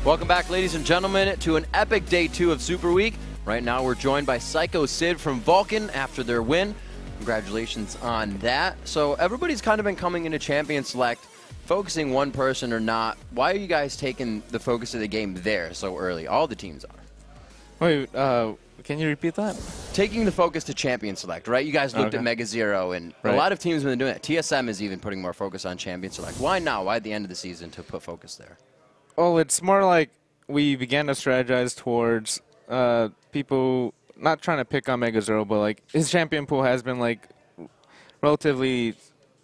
Welcome back, ladies and gentlemen, to an epic day 2 of Super Week. Right now, we're joined by Psycho Sid from Vulcan after their win. Congratulations on that. So everybody's kind of been coming into Champion Select, focusing one person or not. Why are you guys taking the focus of the game there so early? All the teams are. Wait, can you repeat that? Taking the focus to Champion Select, right? You guys looked at Mega Zero, and a lot of teams have been doing it. TSM is even putting more focus on Champion Select. Why now? Why at the end of the season to put focus there? Well, it's more like we began to strategize towards people not trying to pick on Mega Zero, but like his champion pool has been like relatively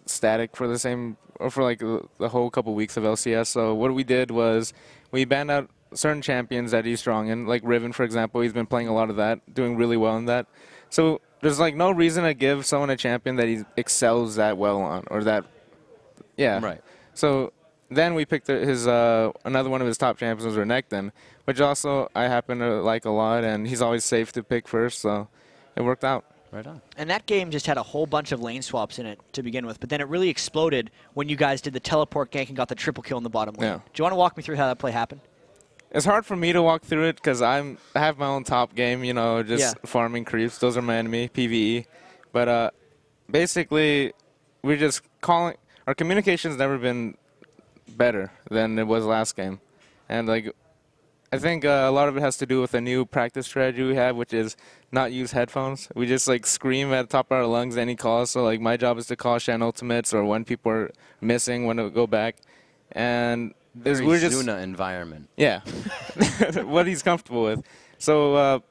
static for the same, or for like the whole couple weeks of LCS. So what we did was we banned out certain champions that he's strong in, like Riven, for example. He's been playing a lot of that, doing really well in that. So there's like no reason to give someone a champion that he excels that well on, or that, yeah. Right. So then we picked his another one of his top champions was Renekton, which also I happen to like a lot, and he's always safe to pick first, so it worked out. Right on. And that game just had a whole bunch of lane swaps in it to begin with, but then it really exploded when you guys did the teleport gank and got the triple kill in the bottom lane. Yeah. Do you want to walk me through how that play happened? It's hard for me to walk through it because I have my own top game, you know, just farming creeps. Those are my enemy, PvE. But basically, we're just calling. Our communication's never been better than it was last game. And like, I think a lot of it has to do with a new practice strategy we have, which is not use headphones. We just like scream at the top of our lungs any calls. So like my job is to call Shan ultimates, or when people are missing, when to go back. And we're just Zuna environment. Yeah, what he's comfortable with. So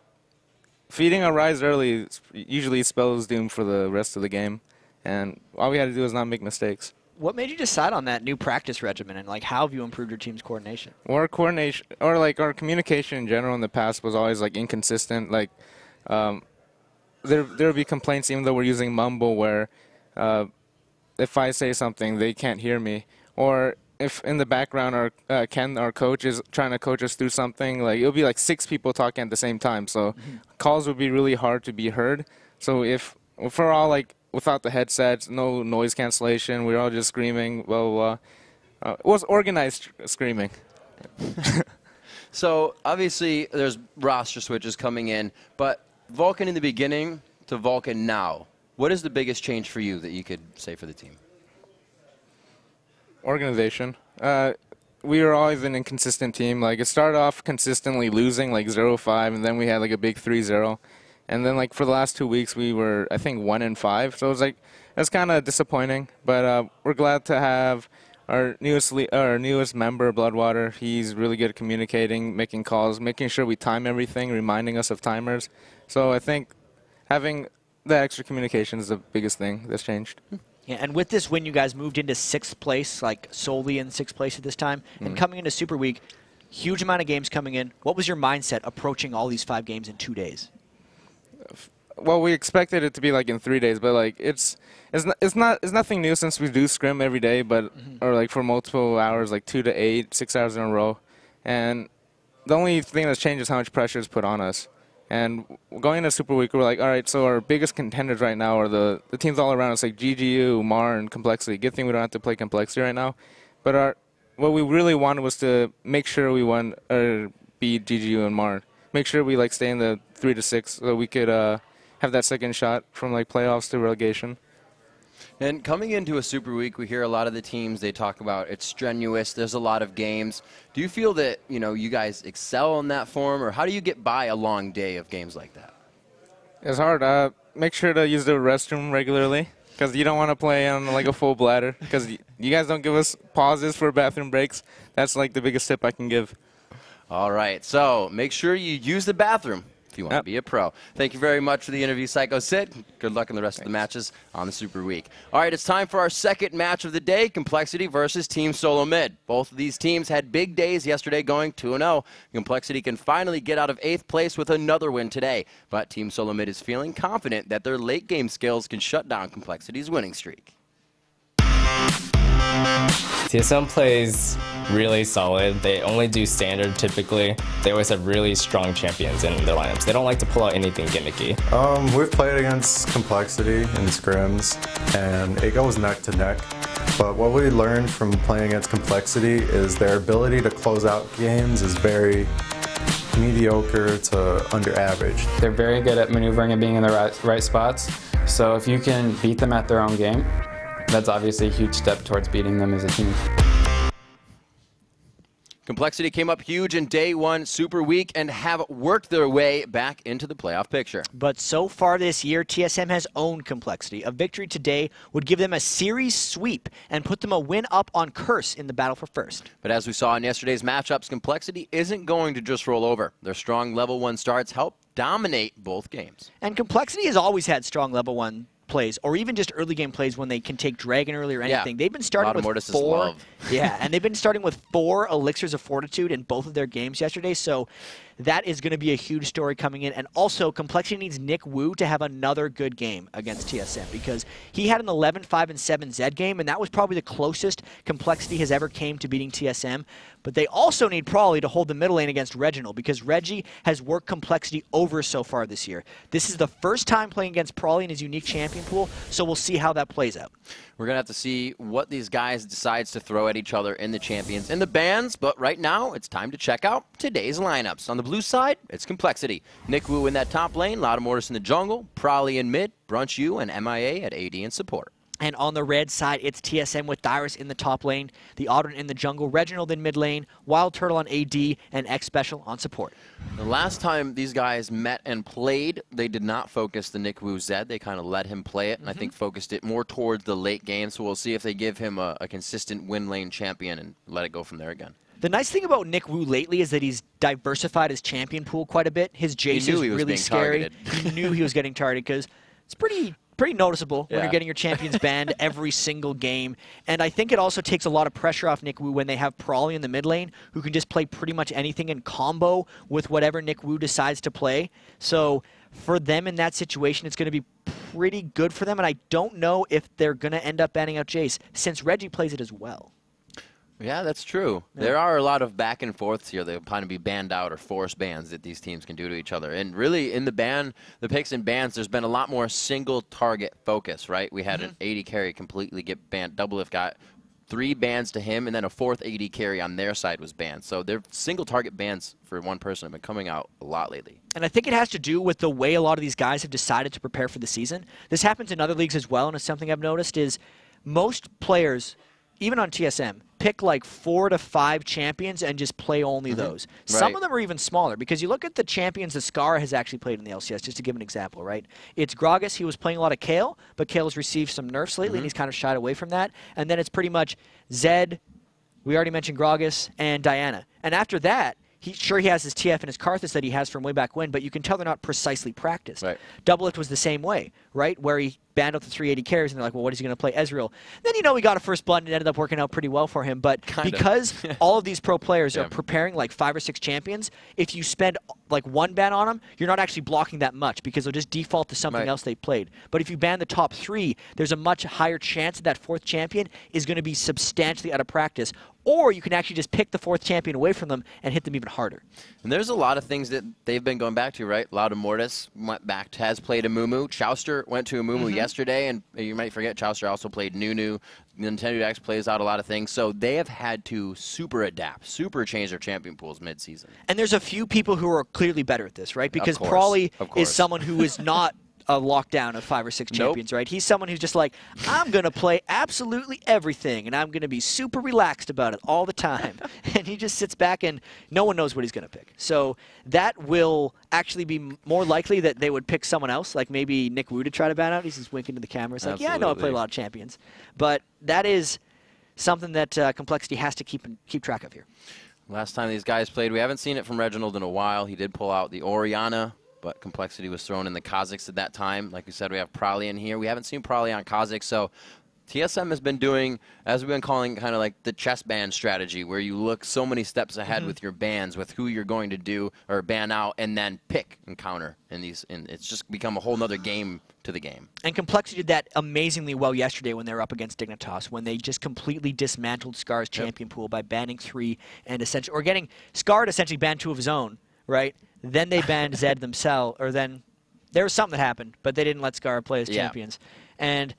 feeding a Rise early usually spells doom for the rest of the game, and all we had to do is not make mistakes. What made you decide on that new practice regimen, and like how have you improved your team's coordination? Our coordination, or like our communication in general in the past was always like inconsistent. Like there would be complaints even though we're using Mumble, where if I say something they can't hear me, or if in the background our Ken, our coach, is trying to coach us through something, like it'll be like 6 people talking at the same time. So calls would be really hard to be heard. So if we're all like without the headsets, no noise cancellation, we're all just screaming, blah, blah, blah. It was organized screaming. So obviously there's roster switches coming in, but Vulcan in the beginning to Vulcan now, what is the biggest change for you that you could say for the team? Organization. We were always an inconsistent team. Like, it started off consistently losing, like 0-5, and then we had like a big 3-0. And then like for the last 2 weeks we were, I think, 1-5. So it was like, that's kind of disappointing. But we're glad to have our newest member, Bloodwater. He's really good at communicating, making calls, making sure we time everything, reminding us of timers. So I think having the extra communication is the biggest thing that's changed. Yeah, and with this win, you guys moved into 6th place, like solely in 6th place at this time. And coming into Super Week, huge amount of games coming in. What was your mindset approaching all these 5 games in 2 days? Well, we expected it to be like in 3 days, but like it's nothing new since we do scrim every day, but or like for multiple hours, like 2 to 8, 6 hours in a row. And the only thing that's changed is how much pressure is put on us. And going into Super Week, we're like, all right, so our biggest contenders right now are the teams all around us, like GGU, Mar, and Complexity. Good thing we don't have to play Complexity right now. But what we really wanted was to make sure we won or beat GGU and Mar. Make sure we like stay in the 3 to 6, so we could have that second shot from like playoffs to relegation. And coming into a Super Week, we hear a lot of the teams, they talk about it's strenuous, there's a lot of games. Do you feel that, you know, you guys excel in that form, or how do you get by a long day of games like that? It's hard. Make sure to use the restroom regularly, because you don't want to play on like a full bladder, because you guys don't give us pauses for bathroom breaks. That's like the biggest tip I can give. All right, so make sure you use the bathroom if you want to be a pro. Thank you very much for the interview, Psycho Sid. Good luck in the rest of the matches on the Super Week. All right, it's time for our second match of the day, Complexity versus Team Solo Mid. Both of these teams had big days yesterday, going 2-0. Complexity can finally get out of 8th place with another win today, but Team Solo Mid is feeling confident that their late game skills can shut down Complexity's winning streak. TSM plays really solid. They only do standard typically. They always have really strong champions in their lineups. They don't like to pull out anything gimmicky. We've played against Complexity in scrims, and it goes neck to neck. but what we learned from playing against Complexity is their ability to close out games is very mediocre to under average. They're very good at maneuvering and being in the right spots, so if you can beat them at their own game, that's obviously a huge step towards beating them as a team. Complexity came up huge in day one Super Week and have worked their way back into the playoff picture. But so far this year, TSM has owned Complexity. A victory today would give them a series sweep and put them a win up on Curse in the battle for first. But as we saw in yesterday's matchups, Complexity isn't going to just roll over. Their strong level 1 starts help dominate both games. And Complexity has always had strong level 1 plays, or even just early game plays when they can take Dragon early or anything. They've been starting with 4. Yeah, and they've been starting with 4 Elixirs of Fortitude in both of their games yesterday, so that is going to be a huge story coming in. And also, Complexity needs Nick Wu to have another good game against TSM, because he had an 11-5-7 Zed game, and that was probably the closest Complexity has ever came to beating TSM. But they also need Prawley to hold the middle lane against Reginald, because Reggie has worked Complexity over so far this year. This is the first time playing against Prawley in his unique champion pool, so we'll see how that plays out. We're going to have to see what these guys decides to throw at each other in the champions and the bans, but right now it's time to check out today's lineups. On the blue side, it's Complexity. Nick Wu in that top lane, Lotta Mortis in the jungle, Prawley in mid, Brunch U and MIA at AD and support. And on the red side, it's TSM with Dyrus in the top lane, the Audrin in the jungle, Reginald in mid lane, Wild Turtle on AD, and X Special on support. The last time these guys met and played, they did not focus the Nick Wu Zed. They kind of let him play it, and I think focused it more towards the late game. So we'll see if they give him a consistent win lane champion and let it go from there again. The nice thing about Nick Wu lately is that he's diversified his champion pool quite a bit. His Jace is really scary. He knew he was getting targeted, because it's pretty noticeable when you're getting your champions banned every single game. And I think it also takes a lot of pressure off Nick Wu when they have Prawley in the mid lane, who can just play pretty much anything in combo with whatever Nick Wu decides to play. So for them in that situation, it's going to be pretty good for them. And I don't know if they're going to end up banning out Jace, since Reggie plays it as well. Yeah, that's true. Yeah. There are a lot of back and forths here. They'll kind of be banned out or forced bans that these teams can do to each other. And really, in the picks and bans, there's been a lot more single target focus, right? We had an 80 carry completely get banned. Doublelift got 3 bans to him, and then a 4th 80 carry on their side was banned. So their single target bans for one person have been coming out a lot lately. And I think it has to do with the way a lot of these guys have decided to prepare for the season. This happens in other leagues as well, and it's something I've noticed is most players, even on TSM, pick like 4 to 5 champions and just play only those. Some of them are even smaller, because you look at the champions that Scar has actually played in the LCS, just to give an example, right? It's Gragas. He was playing a lot of coL, but coL has received some nerfs lately, and he's kind of shied away from that. And then it's pretty much Zed, we already mentioned Gragas, and Diana. And after that, he has his TF and his Karthus that he has from way back when, but you can tell they're not precisely practiced. Doublelift was the same way, right? Where he banned out the 380 carries, and they're like, well, what is he going to play? Ezreal. Then, he got a first blood, and it ended up working out pretty well for him. But because all of these pro players are preparing like 5 or 6 champions, if you spend like 1 ban on them, you're not actually blocking that much, because they'll just default to something else they played. But if you ban the top 3, there's a much higher chance that 4th champion is going to be substantially out of practice, or you can actually just pick the 4th champion away from them and hit them even harder. And there's a lot of things that they've been going back to, right? Lotta Mortis went back, has played Amumu. Chouster went to Amumu yesterday, and you might forget Chouster also played Nunu. Nintendo X plays out a lot of things, so they have had to super adapt, super change their champion pools mid-season. And there's a few people who are clearly better at this, right? Because Prawley is someone who is not a lockdown of 5 or 6 champions, right? He's someone who's just like, I'm going to play absolutely everything, and I'm going to be super relaxed about it all the time. And he just sits back, and no one knows what he's going to pick. So that will actually be more likely that they would pick someone else, like maybe Nick Wu to try to ban out. He's just winking to the camera. It's like, yeah, I know I play a lot of champions. But that is something that Complexity has to keep track of here. Last time these guys played, we haven't seen it from Reginald in a while. He did pull out the Orianna, but Complexity was thrown in the Kha'Zix at that time. Like we said, we have Prawley in here. We haven't seen Prawley on Kha'Zix, so TSM has been doing, as we've been calling, kind of like the chess ban strategy, where you look so many steps ahead with your bans, with who you're going to do or ban out, and then pick and counter. And it's just become a whole nother game to the game. And Complexity did that amazingly well yesterday when they were up against Dignitas, when they just completely dismantled Scar's champion pool by banning 3 and essentially, or getting Scar to essentially ban 2 of his own, right? Then they banned Zed themselves, or then there was something that happened, but they didn't let Scar play as champions. And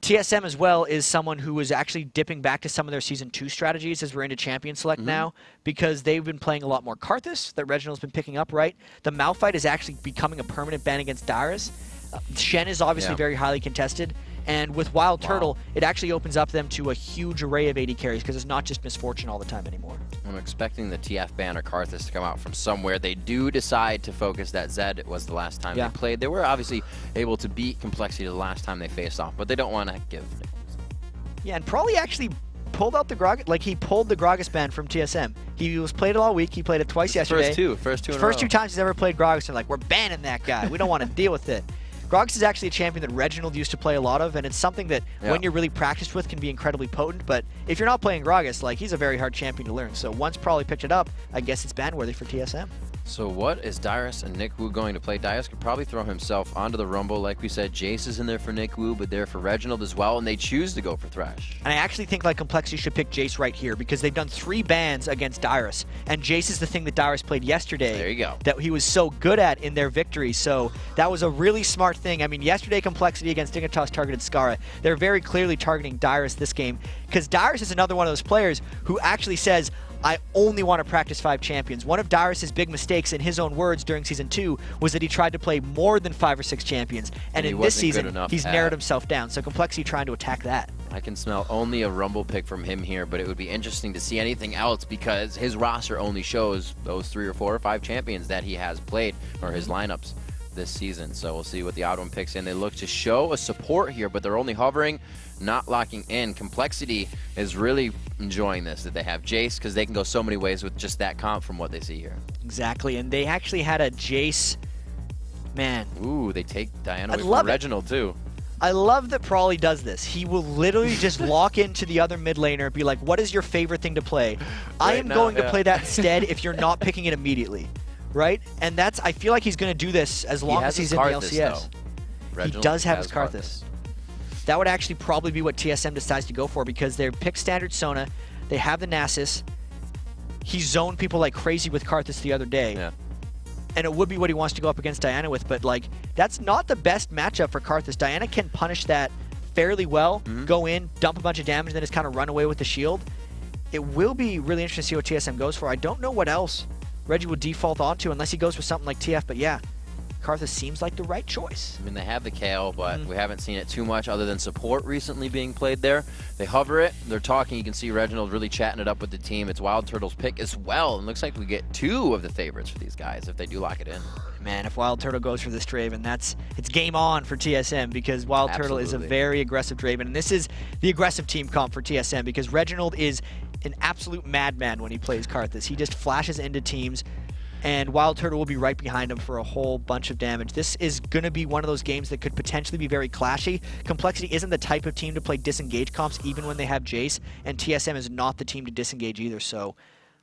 TSM as well is someone who is actually dipping back to some of their Season 2 strategies as we're into Champion Select now, because they've been playing a lot more Karthus that Reginald's been picking up, right? The Malphite is actually becoming a permanent ban against Dyrus. Shen is obviously very highly contested. And with Wild Turtle, it actually opens up them to a huge array of AD carries because it's not just Misfortune all the time anymore. I'm expecting the TF ban or Karthus to come out from somewhere. They do decide to focus that Zed. It was the last time they played. They were obviously able to beat Complexity the last time they faced off, but they don't want to give. Yeah, and probably actually pulled out the Gragas, like he pulled the Gragas ban from TSM. He was played it all week. He played it twice yesterday. First two in a First row. 2 times he's ever played Gragas, and like, we're banning that guy. We don't want to deal with it. Gragas is actually a champion that Reginald used to play a lot of, and it's something that when you're really practiced with can be incredibly potent, but if you're not playing Gragas, like, he's a very hard champion to learn. So once Probably picked it up, I guess it's ban-worthy for TSM. So what is Dyrus and Nick Wu going to play? Dyrus could probably throw himself onto the Rumble. Like we said, Jace is in there for Nick Wu, but there for Reginald as well, and they choose to go for Thresh. And I actually think like Complexity should pick Jace right here because they've done 3 bans against Dyrus, and Jace is the thing that Dyrus played yesterday. There you go. That he was so good at in their victory. So that was a really smart thing. I mean, yesterday Complexity against Dignitas targeted Skara. They're very clearly targeting Dyrus this game because Dyrus is another one of those players who actually says, I only want to practice 5 champions. One of Dyrus' big mistakes, in his own words, during Season 2 was that he tried to play more than 5 or 6 champions. And in this season, he's narrowed himself down. So Complexity trying to attack that. I can smell only a Rumble pick from him here, but it would be interesting to see anything else because his roster only shows those 3 or 4 or 5 champions that he has played, or his lineups this season. So we'll see what the odd one picks in. They look to show a support here, but they're only hovering, not locking in. Complexity is really enjoying this, that they have Jace, because they can go so many ways with just that comp from what they see here. Exactly, and they actually had a Jace, man. Ooh, they take Diana away from Reginald too. I love that Prawley does this. He will literally just lock into the other mid laner and be like, what is your favorite thing to play? I am going to play that instead if you're not picking it immediately. Right? And that's, I feel like he's going to do this as long as he's in the LCS. He does have his Karthus. That would actually probably be what TSM decides to go for because they're pick standard Sona. They have the Nasus. He zoned people like crazy with Karthus the other day. Yeah. And it would be what he wants to go up against Diana with, but like, that's not the best matchup for Karthus. Diana can punish that fairly well, go in, dump a bunch of damage, and then just kind of run away with the shield. It will be really interesting to see what TSM goes for. I don't know what else Reggie would default onto unless he goes for something like TF, but yeah, Karthus seems like the right choice. I mean, they have the coL, but we haven't seen it too much other than support recently being played there. They hover it, they're talking, you can see Reginald really chatting it up with the team. It's Wild Turtle's pick as well, and looks like we get 2 of the favorites for these guys if they do lock it in. Man, if Wild Turtle goes for this Draven, it's game on for TSM because Wild Turtle is a very aggressive Draven, and this is the aggressive team comp for TSM because Reginald is an absolute madman when he plays Karthus. He just flashes into teams, and Wild Turtle will be right behind him for a whole bunch of damage. This is going to be one of those games that could potentially be very clashy. Complexity isn't the type of team to play disengage comps even when they have Jace, and TSM is not the team to disengage either, so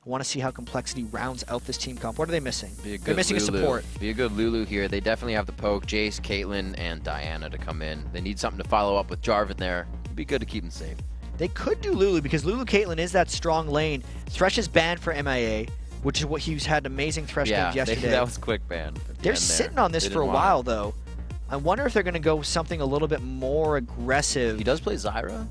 I want to see how Complexity rounds out this team comp. What are they missing? They're missing a support. Be a good Lulu here. They definitely have the poke, Jace, Caitlyn, and Diana to come in. They need something to follow up with Jarvan there. It'd be good to keep them safe. They could do Lulu because Lulu Caitlyn is that strong lane. Thresh is banned for MIA, which is what he's had amazing Thresh games yesterday. That was quick ban. They're sitting on this for a while, though. I wonder if they're going to go something a little bit more aggressive. He does play Zyra?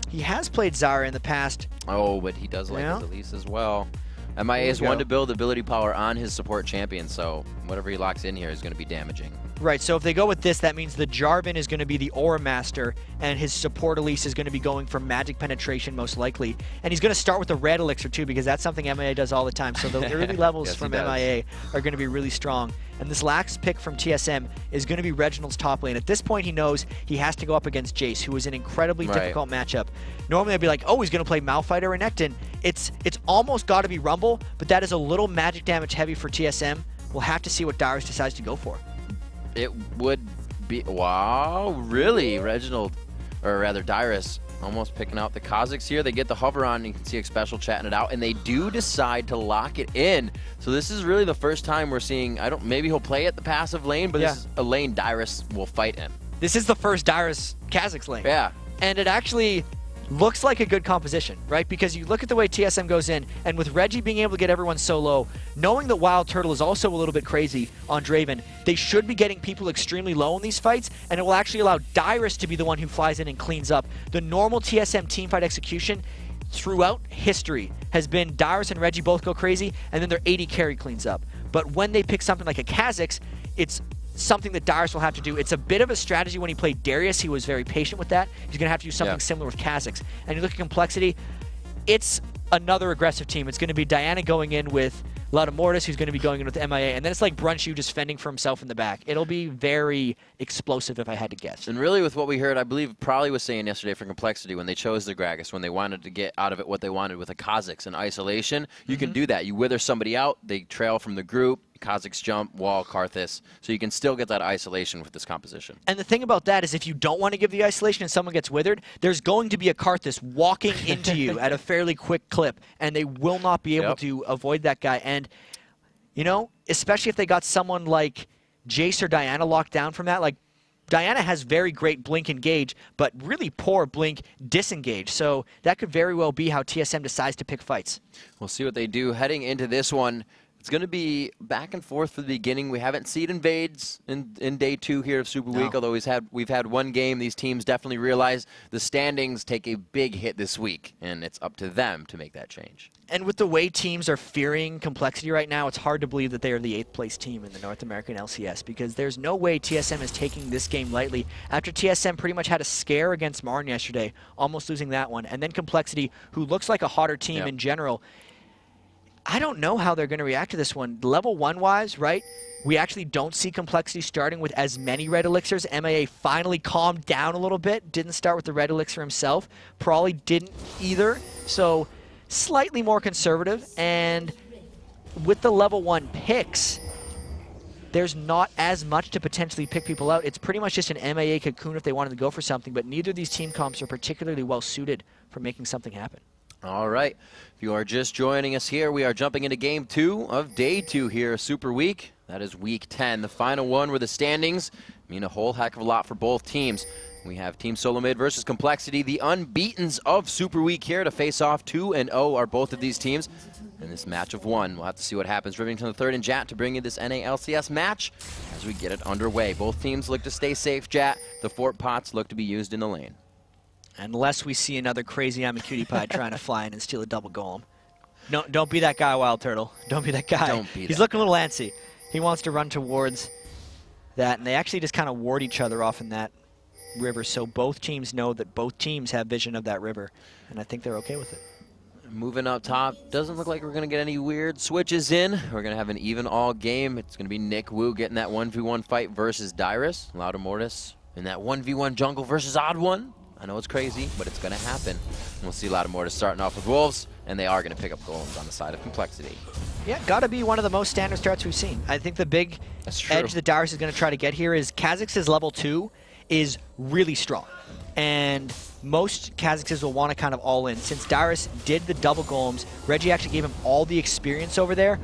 He has played Zyra in the past. Oh, but he does like his Elise as well. MIA is one to build ability power on his support champion, so whatever he locks in here is going to be damaging. Right, so if they go with this, that means the Jarvan is going to be the Aura Master, and his support Elise is going to be going for magic penetration most likely. And he's going to start with the red elixir too, because that's something MIA does all the time. So the early levels from MIA are going to be really strong. And this last pick from TSM is going to be Reginald's top lane. At this point, he knows he has to go up against Jace, who is an incredibly difficult matchup. Normally, I'd be like, oh, he's going to play Malphite or Renekton. It's almost got to be Rumble, but that is a little magic damage heavy for TSM. We'll have to see what Dyrus decides to go for. It would be, wow, really? Reginald, or rather Dyrus, almost picking out the Kazakhs here. They get the hover on, and you can see Special chatting it out, and they do decide to lock it in. So this is really the first time we're seeing, maybe he'll play at the passive lane, but this is a lane Dyrus will fight in. This is the first Dyrus Kazakhs lane. Yeah. And it actually looks like a good composition, right? Because you look at the way TSM goes in, and with Reggie being able to get everyone so low, knowing that Wild Turtle is also a little bit crazy on Draven, they should be getting people extremely low in these fights, and it will actually allow Dyrus to be the one who flies in and cleans up. The normal TSM teamfight execution throughout history has been Dyrus and Reggie both go crazy, and then their AD carry cleans up. But when they pick something like a Kha'Zix, it's something that Dyrus will have to do. It's a bit of a strategy. When he played Darius, he was very patient with that. He's going to have to do something similar with Kha'Zix. And you look at Complexity, it's another aggressive team. It's going to be Diana going in with Mortis, who's going to be going in with MIA, and then it's like Brunshu just fending for himself in the back. It'll be very explosive if I had to guess. And really with what we heard, I believe Probably was saying yesterday for Complexity when they chose the Gragas, when they wanted to get out of it what they wanted with a Kha'Zix and isolation, you can do that. You wither somebody out, they trail from the group, Kha'Zix jump, wall, Karthus, so you can still get that isolation with this composition. And the thing about that is if you don't want to give the isolation and someone gets withered, there's going to be a Karthus walking into you at a fairly quick clip, and they will not be able to avoid that guy. And, you know, especially if they got someone like Jace or Diana locked down from that, like Diana has very great blink engage, but really poor blink disengage. So that could very well be how TSM decides to pick fights. We'll see what they do heading into this one. It's going to be back and forth for the beginning. We haven't seen invades in day 2 here of Super Week, although we've had one game. These teams definitely realize the standings take a big hit this week, and it's up to them to make that change. And with the way teams are fearing Complexity right now, it's hard to believe that they are the 8th place team in the North American LCS, because there's no way TSM is taking this game lightly. After TSM pretty much had a scare against Marn yesterday, almost losing that one, and then Complexity, who looks like a hotter team in general, I don't know how they're going to react to this one. Level 1-wise, right, we actually don't see Complexity starting with as many Red Elixirs. MIA finally calmed down a little bit, didn't start with the Red Elixir himself. Probably didn't either, so slightly more conservative. And with the level 1 picks, there's not as much to potentially pick people out. It's pretty much just an MIA cocoon if they wanted to go for something, but neither of these team comps are particularly well suited for making something happen. All right. If you are just joining us here, we are jumping into Game 2 of Day 2 here, Super Week. That is Week 10, the final one where the standings mean a whole heck of a lot for both teams. We have Team Solo Mid versus Complexity, the unbeatens of Super Week here to face off. 2-0 are both of these teams in this match of 1. We'll have to see what happens. Rivington the third and Jat to bring in this NA LCS match as we get it underway. Both teams look to stay safe, Jat. The fort pots look to be used in the lane. Unless we see another crazy I'm a cutie pie trying to fly in and steal a double golem. No, don't be that guy, Wild Turtle. Don't be that guy. Don't be He's that looking a little antsy. He wants to run towards that, and they actually just kind of ward each other off in that river, so both teams know that both teams have vision of that river, and I think they're okay with it. Moving up top, doesn't look like we're going to get any weird switches in. We're going to have an even all game. It's going to be Nick Wu getting that 1v1 fight versus Dyrus. Mortis in that 1v1 jungle versus Odd One. I know it's crazy, but it's going to happen. And we'll see Mortis starting off with Wolves, and they are going to pick up golems on the side of Complexity. Yeah, got to be one of the most standard starts we've seen. I think the big edge that Dyrus is going to try to get here is Kha'Zix's level 2 is really strong. And most Kha'Zixes will want to kind of all in. Since Dyrus did the double golems, Reggie actually gave him all the experience over there.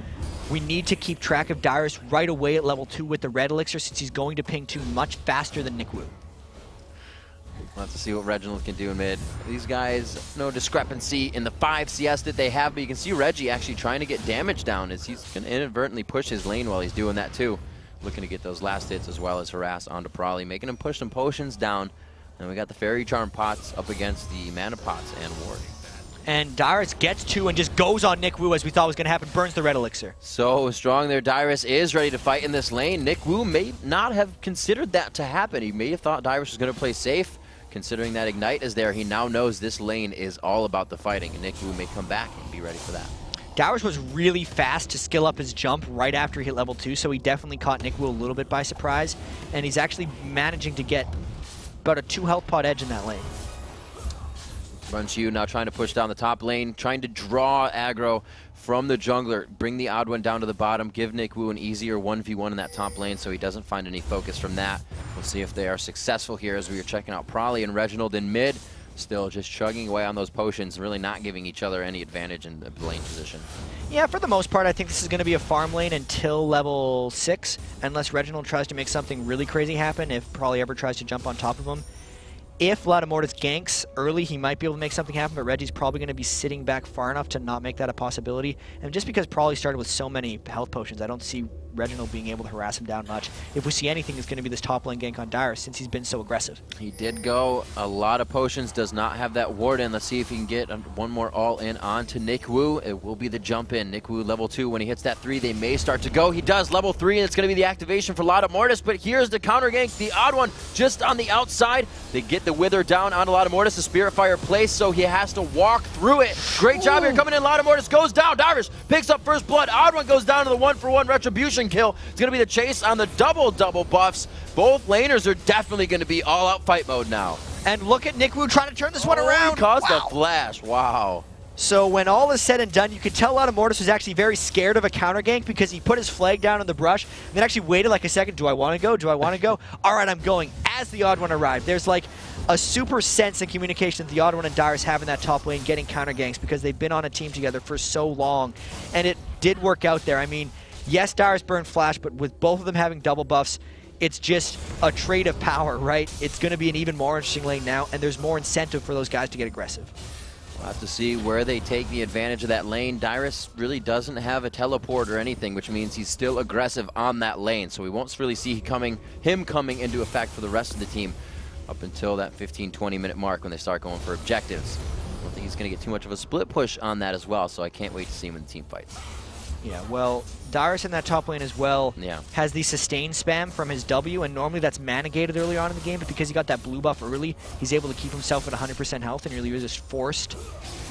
We need to keep track of Dyrus right away at level 2 with the Red Elixir, since he's going to ping 2 much faster than Nick Wu. We'll have to see what Reginald can do in mid. These guys, no discrepancy in the 5 CS that they have, but you can see Reggie actually trying to get damage down as he's going to inadvertently push his lane while he's doing that too. Looking to get those last hits as well as harass onto Probably, making him push some potions down. And we got the Fairy Charm pots up against the Mana pots and Ward. And Dyrus gets 2 and just goes on Nick Wu as we thought was going to happen, burns the Red Elixir. So strong there. Dyrus is ready to fight in this lane. Nick Wu may not have considered that to happen. He may have thought Dyrus was going to play safe. Considering that Ignite is there, he now knows this lane is all about the fighting, and Nick Wu may come back and be ready for that. Dyrus was really fast to skill up his jump right after he hit level 2, so he definitely caught Nick Wu a little bit by surprise, and he's actually managing to get about a 2 health pot edge in that lane. Brunshu now trying to push down the top lane, trying to draw aggro from the jungler, bring the Odd One down to the bottom, give Nick Wu an easier 1v1 in that top lane so he doesn't find any focus from that. We'll see if they are successful here as we are checking out Probably and Reginald in mid. Still just chugging away on those potions, really not giving each other any advantage in the lane position. Yeah, for the most part, I think this is going to be a farm lane until level 6, unless Reginald tries to make something really crazy happen, if Probably ever tries to jump on top of him. If Lattimortis ganks early, he might be able to make something happen, but Reggie's probably going to be sitting back far enough to not make that a possibility. And just because Prawley started with so many health potions, I don't see Reginald being able to harass him down much. If we see anything, it's going to be this top lane gank on Dyrus since he's been so aggressive. He did go a lot of potions, does not have that Warden. Let's see if he can get one more all-in on to Nick Wu. It will be the jump in. Nick Wu level 2. When he hits that 3, they may start to go. He does level 3, and it's going to be the activation for Lattimortis, but here's the counter gank. The odd one just on the outside. They get the Wither down on Lattimortis. The Spirit Fire placed, so he has to walk through it. Great job here coming in. Lattimortis goes down. Dyrus picks up first blood. Odd one goes down to the 1-for-1 retribution kill. It's going to be the chase on the double buffs. Both laners are definitely going to be all-out fight mode now. And look at Nick Wu trying to turn this one around. He caused a flash. Wow. So when all is said and done, you could tell Lattimortis was actually very scared of a counter gank because he put his flag down in the brush and then actually waited like a second. Do I want to go? Do I want to go? All right, I'm going. As the odd one arrived, there's like a super sense and communication that the odd one and Dyrus have in that top lane getting counter ganks because they've been on a team together for so long. And it did work out there. I mean, yes, Dyrus burned flash, but with both of them having double buffs, it's just a trade of power, right? It's going to be an even more interesting lane now, and there's more incentive for those guys to get aggressive. We'll have to see where they take the advantage of that lane. Dyrus really doesn't have a teleport or anything, which means he's still aggressive on that lane. So we won't really see him coming into effect for the rest of the team up until that 15-20 minute mark when they start going for objectives. I don't think he's going to get too much of a split push on that as well, so I can't wait to see him in the team fights. Yeah, well, Dyrus in that top lane as well has the sustain spam from his W, and normally that's mana gated earlier on in the game, but because he got that blue buff early, he's able to keep himself at 100% health and really just forced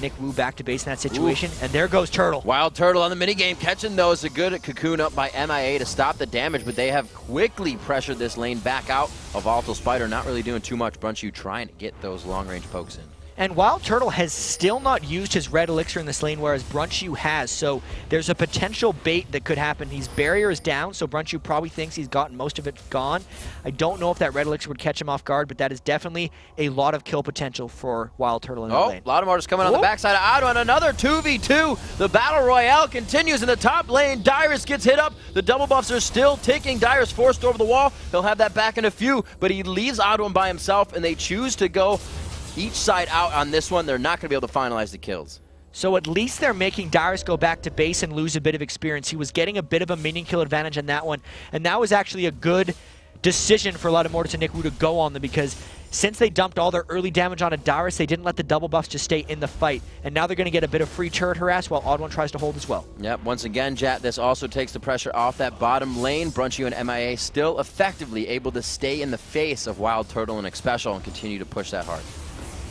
Nick Wu back to base in that situation. Ooh. And there goes Turtle. Wild Turtle on the minigame, catching those. A good cocoon up by MIA to stop the damage, but they have quickly pressured this lane back out. A Volatile Spider not really doing too much. Brunchu trying to get those long-range pokes in. And Wild Turtle has still not used his red elixir in this lane, whereas Brunchu has. So there's a potential bait that could happen. His barrier is down, so Brunchu probably thinks he's gotten most of it gone. I don't know if that red elixir would catch him off guard, but that is definitely a lot of kill potential for Wild Turtle in the lane. Lattimortis coming on the backside of Odd. Another 2v2. The Battle Royale continues in the top lane. Dyrus gets hit up. The double buffs are still ticking. Dyrus forced over the wall. He'll have that back in a few, but he leaves Odd by himself, and they choose to go each side out on this one. They're not going to be able to finalize the kills. So at least they're making Dyrus go back to base and lose a bit of experience. He was getting a bit of a minion kill advantage on that one, and that was actually a good decision for Lattimortis and Nick Wu to go on them, because since they dumped all their early damage onto Dyrus, they didn't let the double buffs just stay in the fight, and now they're going to get a bit of free turret harass while Odd One tries to hold as well. Yep, once again, Jat, this also takes the pressure off that bottom lane. Brunchu and MIA still effectively able to stay in the face of Wild Turtle and Xpecial and continue to push that hard.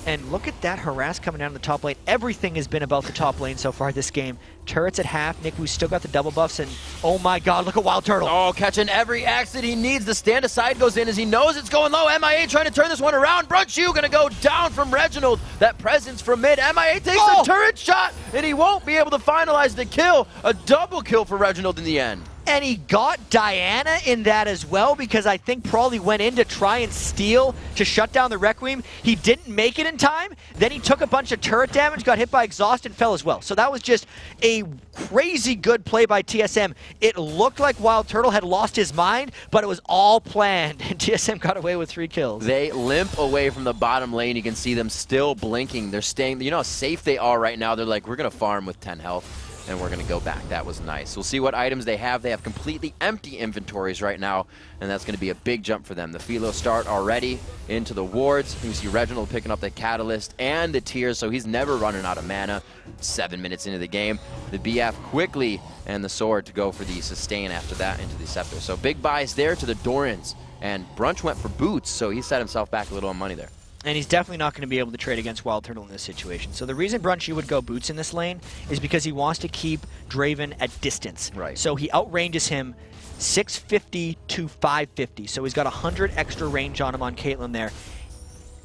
And look at that harass coming down the top lane. Everything has been about the top lane so far this game. Turrets at half. Nick Wu's still got the double buffs, and oh my god, look at Wild Turtle. Oh, catching every exit he needs. The stand aside goes in as he knows it's going low. MIA trying to turn this one around. Brunchu gonna go down from Reginald. That presence from mid. MIA takes a turret shot, and he won't be able to finalize the kill. A double kill for Reginald in the end. And he got Diana in that as well, because I think Prawley went in to try and steal to shut down the Requiem. He didn't make it in time. Then he took a bunch of turret damage, got hit by exhaust, and fell as well. So that was just a crazy good play by TSM. It looked like Wild Turtle had lost his mind, but it was all planned, and TSM got away with 3 kills. They limp away from the bottom lane. You can see them still blinking. They're staying, you know how safe they are right now. They're like, we're going to farm with 10 health. And we're going to go back. That was nice. We'll see what items they have. They have completely empty inventories right now, and that's going to be a big jump for them. The Philo start already into the wards. You see Reginald picking up the Catalyst and the Tears, so he's never running out of mana. 7 minutes into the game. The BF quickly, and the Sword to go for the sustain after that into the Scepter. So big buys there to the Dorans, and Brunch went for Boots, so he set himself back a little on money there. And he's definitely not going to be able to trade against Wild Turtle in this situation. So the reason Brunchu would go Boots in this lane is because he wants to keep Draven at distance. Right. So he outranges him 650 to 550. So he's got 100 extra range on him on Caitlyn there.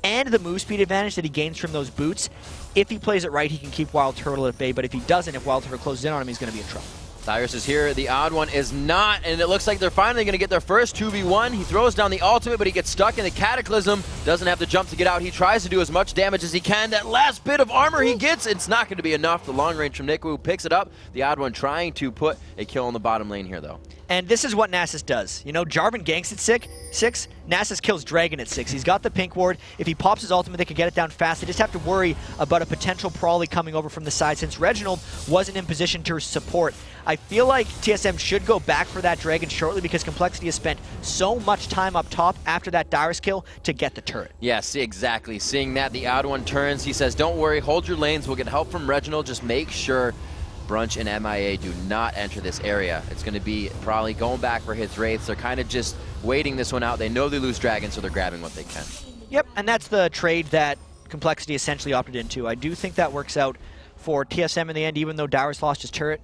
And the move speed advantage that he gains from those boots, if he plays it right, he can keep Wild Turtle at bay. But if he doesn't, if Wild Turtle closes in on him, he's going to be in trouble. Dyrus is here, the Odd One is not, and it looks like they're finally going to get their first 2v1. He throws down the ultimate, but he gets stuck in the Cataclysm, doesn't have the jump to get out. He tries to do as much damage as he can. That last bit of armor he gets, it's not going to be enough. The long range from Nick Wu picks it up. The Odd One trying to put a kill on the bottom lane here, though. And this is what Nasus does. You know, Jarvan ganks at 6. Nasus kills Dragon at 6. He's got the pink ward. If he pops his ultimate, they can get it down fast. They just have to worry about a potential Prawley coming over from the side since Reginald wasn't in position to support. I feel like TSM should go back for that Dragon shortly because Complexity has spent so much time up top after that Dyrus kill to get the turret. Yes, exactly. Seeing that, the odd one turns. He says, don't worry, hold your lanes. We'll get help from Reginald. Just make sure Brunch and MIA do not enter this area. It's going to be probably going back for his Wraiths. They're kind of just waiting this one out. They know they lose Dragon, so they're grabbing what they can. Yep, and that's the trade that Complexity essentially opted into. I do think that works out for TSM in the end, even though Dyrus lost his turret.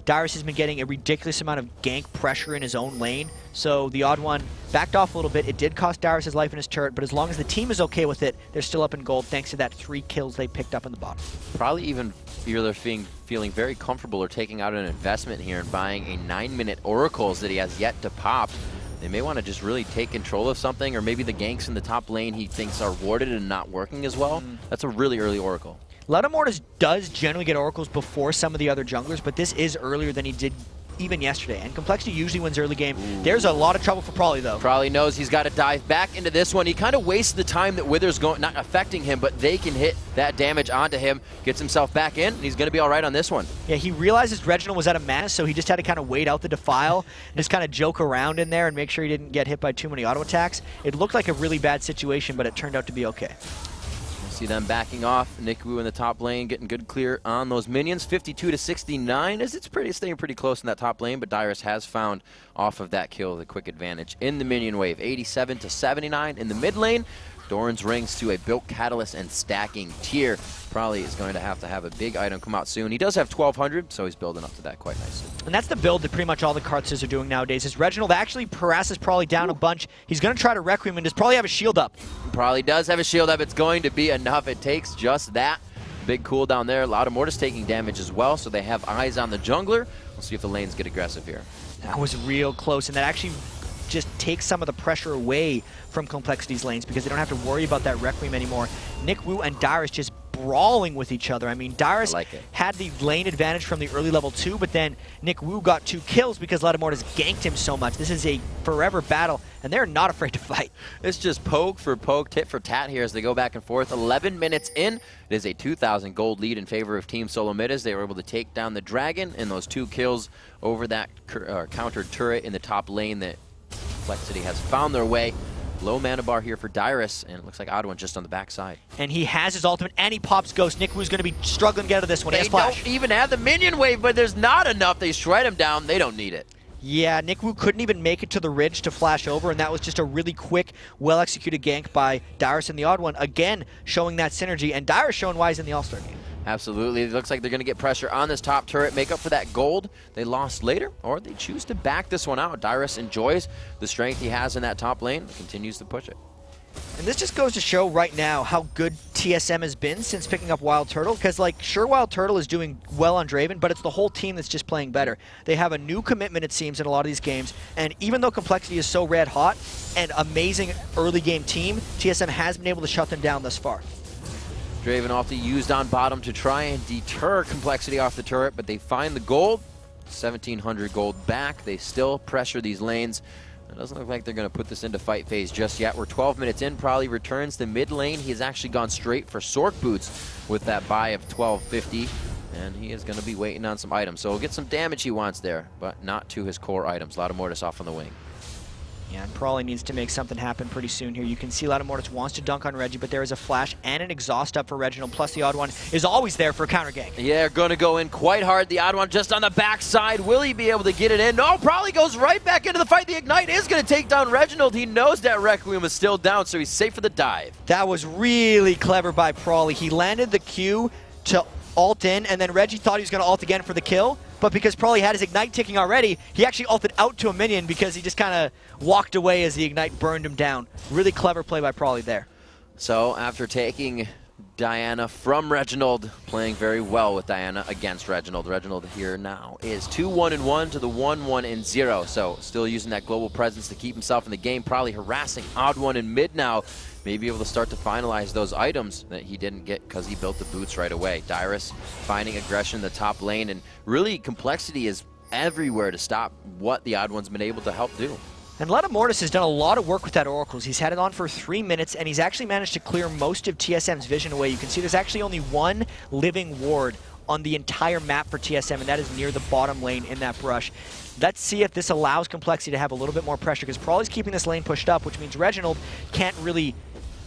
Dyrus has been getting a ridiculous amount of gank pressure in his own lane, so the odd one backed off a little bit. It did cost Dyrus his life in his turret, but as long as the team is okay with it, they're still up in gold thanks to that 3 kills they picked up in the bottom. Probably even either feeling very comfortable or taking out an investment here and buying a 9-minute Oracles that he has yet to pop. They may want to just really take control of something, or maybe the ganks in the top lane he thinks are warded and not working as well. That's a really early Oracle. Ledamortis does generally get Oracles before some of the other junglers, but this is earlier than he did even yesterday. And Complexity usually wins early game. Ooh. There's a lot of trouble for Prawley, though. Prawley knows he's got to dive back into this one. He kind of wastes the time that Wither's not affecting him, but they can hit that damage onto him, gets himself back in, and he's going to be all right on this one. Yeah, he realizes Reginald was out of mana, so he just had to kind of wait out the Defile and just kind of joke around in there and make sure he didn't get hit by too many auto attacks. It looked like a really bad situation, but it turned out to be okay. See them backing off. Nick Wu in the top lane getting good clear on those minions. 52 to 69 as it's staying pretty close in that top lane, but Dyrus has found off of that kill the quick advantage in the minion wave. 87 to 79 in the mid lane. Doran's rings to a built catalyst and stacking tier. Probably is going to have a big item come out soon. He does have 1200, so he's building up to that quite nicely. And that's the build that pretty much all the Karthus are doing nowadays. Is Reginald actually harasses Prawley down a bunch. He's going to try to Requiem and does Prawley have a shield up. Probably does have a shield up. It's going to be enough. It takes just that. Big cooldown there. Ledamortis taking damage as well, so they have eyes on the jungler. We'll see if the lanes get aggressive here. That was real close, and that actually just takes some of the pressure away from Complexity's lanes because they don't have to worry about that Requiem anymore. Nick Wu and Dyrus just brawling with each other. I mean, Dyrus had the lane advantage from the early level 2, but then Nick Wu got 2 kills because Ledamortis ganked him so much. This is a forever battle, and they're not afraid to fight. It's just poke for poke, tit for tat here as they go back and forth. 11 minutes in, it is a 2,000 gold lead in favor of Team Solo Mid as they were able to take down the Dragon and those 2 kills over that countered turret in the top lane that Complexity has found their way. Low mana bar here for Dyrus, and it looks like Odd One just on the backside. And he has his ultimate, and he pops Ghost. Nick Wu's going to be struggling to get out of this one. They don't even have the minion wave, but there's not enough. They shred him down. They don't need it. Yeah, Nick Wu couldn't even make it to the ridge to flash over, and that was just a really quick, well-executed gank by Dyrus and the Odd One. Again, showing that synergy, and Dyrus showing why he's in the All-Star game. Absolutely. It looks like they're going to get pressure on this top turret, make up for that gold they lost later, or they choose to back this one out. Dyrus enjoys the strength he has in that top lane, continues to push it. And this just goes to show right now how good TSM has been since picking up Wild Turtle, because, like, sure, Wild Turtle is doing well on Draven, but it's the whole team that's just playing better. They have a new commitment, it seems, in a lot of these games, and even though Complexity is so red hot and amazing early game team, TSM has been able to shut them down thus far. Draven often used on bottom to try and deter Complexity off the turret, but they find the gold. 1,700 gold back. They still pressure these lanes. It doesn't look like they're going to put this into fight phase just yet. We're 12 minutes in. Probably returns the mid lane. He has actually gone straight for Sork Boots with that buy of 1250, and he is going to be waiting on some items. So he'll get some damage he wants there, but not to his core items. Ledamortis off on the wing. Yeah, and Prawley needs to make something happen pretty soon here. You can see Ledamortis wants to dunk on Reggie, but there is a flash and an exhaust up for Reginald, plus the Odd One is always there for a counter gank. Yeah, they're going to go in quite hard. The Odd One just on the backside. Will he be able to get it in? No, Prawley goes right back into the fight. The Ignite is going to take down Reginald. He knows that Requiem is still down, so he's safe for the dive. That was really clever by Prawley. He landed the Q to ult in, and then Reggie thought he was going to ult again for the kill, but because Prawley had his Ignite ticking already, he actually ulted out to a minion because he just kind of walked away as the Ignite burned him down. Really clever play by Prawley there. So after taking Diana from Reginald, playing very well with Diana against Reginald. Reginald here now is 2-1-1 to the 1-1-0. So still using that global presence to keep himself in the game, probably harassing Odd One in mid now. Maybe able to start to finalize those items that he didn't get because he built the boots right away. Dyrus finding aggression in the top lane, and really Complexity is everywhere to stop what the Odd One's been able to help do. And Mortis has done a lot of work with that Oracles. He's had it on for 3 minutes, and he's actually managed to clear most of TSM's vision away. You can see there's actually only one living ward on the entire map for TSM, and that is near the bottom lane in that brush. Let's see if this allows Complexity to have a little bit more pressure, because Prawley's keeping this lane pushed up, which means Reginald can't really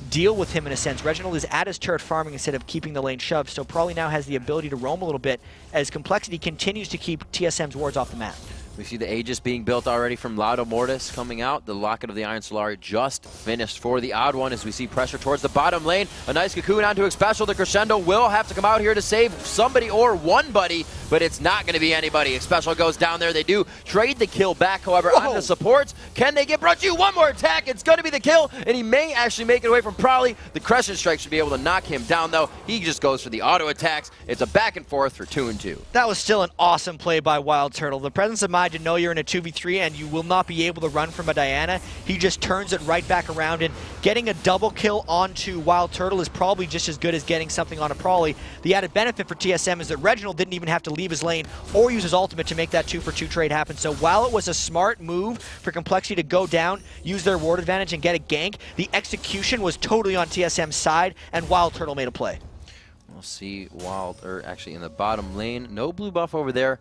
deal with him in a sense. Reginald is at his turret farming instead of keeping the lane shoved, so Prawley now has the ability to roam a little bit as Complexity continues to keep TSM's wards off the map. We see the Aegis being built already from Mortis coming out. The Locket of the Iron Solari just finished for the odd one as we see pressure towards the bottom lane. A nice cocoon onto Xpecial. The Crescendo will have to come out here to save somebody or one buddy, but it's not going to be anybody. Xpecial goes down there. They do trade the kill back, however, on the supports. Can they get Brunchu? One more attack. It's going to be the kill, and he may actually make it away from Prawley. The Crescent Strike should be able to knock him down, though. He just goes for the auto attacks. It's a back and forth for 2 and 2. That was still an awesome play by Wild Turtle. The presence of mind to know you're in a 2v3 and you will not be able to run from a Diana. He just turns it right back around, and getting a double kill onto Wild Turtle is probably just as good as getting something on a Prawley. The added benefit for TSM is that Reginald didn't even have to leave his lane or use his ultimate to make that 2-for-2 trade happen. So while it was a smart move for Complexity to go down, use their ward advantage and get a gank, the execution was totally on TSM's side, and Wild Turtle made a play. We'll see actually in the bottom lane. No blue buff over there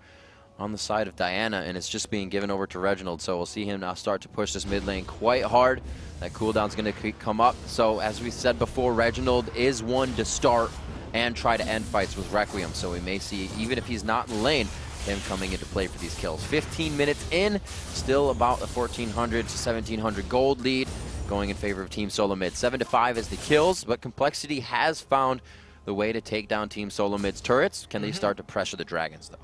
on the side of Diana, and it's just being given over to Reginald. So we'll see him now start to push this mid lane quite hard. That cooldown's going to come up. So as we said before, Reginald is one to start and try to end fights with Requiem. So we may see, even if he's not in the lane, him coming into play for these kills. 15 minutes in, still about a 1,400 to 1,700 gold lead going in favor of Team Solo Mid. 7-5 is the kills, but Complexity has found the way to take down Team Solo Mid's turrets. Can they start to pressure the Dragons, though?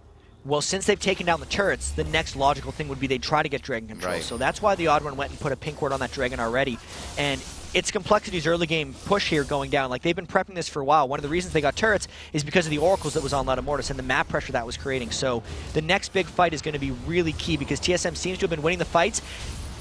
Well, since they've taken down the turrets, the next logical thing would be they try to get Dragon control. Right. So that's why the Odd One went and put a pink ward on that Dragon already. And it's Complexity's early game push here going down. Like, they've been prepping this for a while. One of the reasons they got turrets is because of the Oracles that was on Mortis and the map pressure that was creating. So the next big fight is going to be really key because TSM seems to have been winning the fights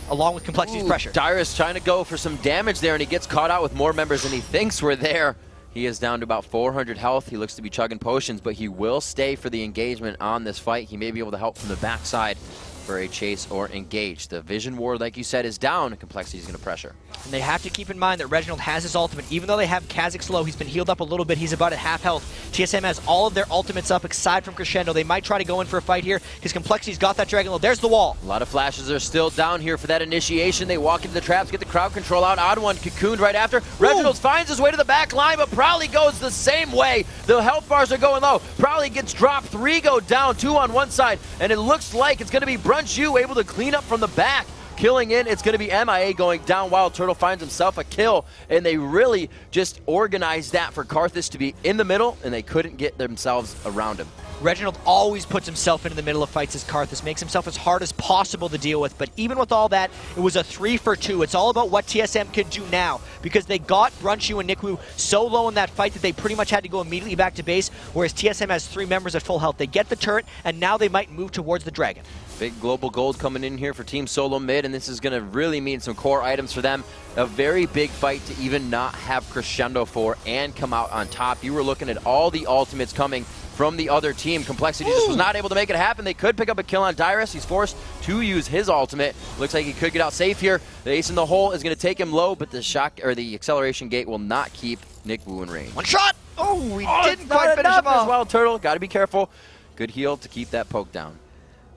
along with Complexity's pressure. Dyrus trying to go for some damage there, and he gets caught out with more members than he thinks were there. He is down to about 400 health. He looks to be chugging potions, but he will stay for the engagement on this fight. He may be able to help from the backside for a chase or engage. The Vision Ward, like you said, is down, and Complexity is going to pressure. And they have to keep in mind that Reginald has his ultimate. Even though they have Kha'Zix low, he's been healed up a little bit. He's about at half health. TSM has all of their ultimates up, aside from Crescendo. They might try to go in for a fight here because Complexity's got that Dragon low. There's the wall. A lot of flashes are still down here for that initiation. They walk into the traps, get the crowd control out. Odd One cocooned right after. Reginald finds his way to the back line, but Prawley goes the same way. The health bars are going low. Prawley gets dropped. 3 go down, 2 on one side, and it looks like it's going to be Brunchu able to clean up from the back. Killing in, it's going to be MIA going down. Wild Turtle finds himself a kill, and they really just organized that for Karthus to be in the middle, and they couldn't get themselves around him. Reginald always puts himself into the middle of fights as Karthus, makes himself as hard as possible to deal with, but even with all that, it was a 3-for-2. It's all about what TSM can do now, because they got Brunchu and Nikwu so low in that fight that they pretty much had to go immediately back to base, whereas TSM has 3 members at full health. They get the turret, and now they might move towards the Dragon. Big global gold coming in here for Team Solo Mid, and this is going to really mean some core items for them. A very big fight to even not have Crescendo for and come out on top. You were looking at all the ultimates coming from the other team. Complexity just was not able to make it happen. They could pick up a kill on Dyrus. He's forced to use his ultimate. Looks like he could get out safe here. The ace in the hole is going to take him low, but the shock or the acceleration gate will not keep Nikwu in range. One shot! Oh, we didn't quite finish him off. Wild Turtle, got to be careful. Good heal to keep that poke down.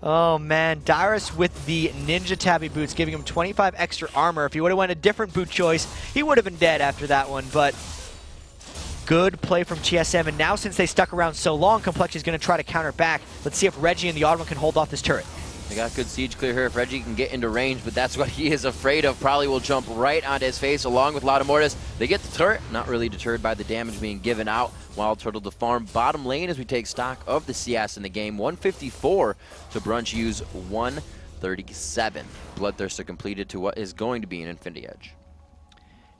Oh man, Dyrus with the Ninja Tabby boots, giving him 25 extra armor. If he would have went a different boot choice, he would have been dead after that one, but good play from TSM, and now since they stuck around so long, Complexity's going to try to counter back. Let's see if Reggie and the Odd One can hold off this turret. They got good siege clear here if Reggie can get into range, but that's what he is afraid of. Probably will jump right onto his face along with Mortis. They get the turret, not really deterred by the damage being given out. Wild Turtle to farm bottom lane as we take stock of the CS in the game. 154 to Brunchu's 137. Bloodthirster completed to what is going to be an Infinity Edge.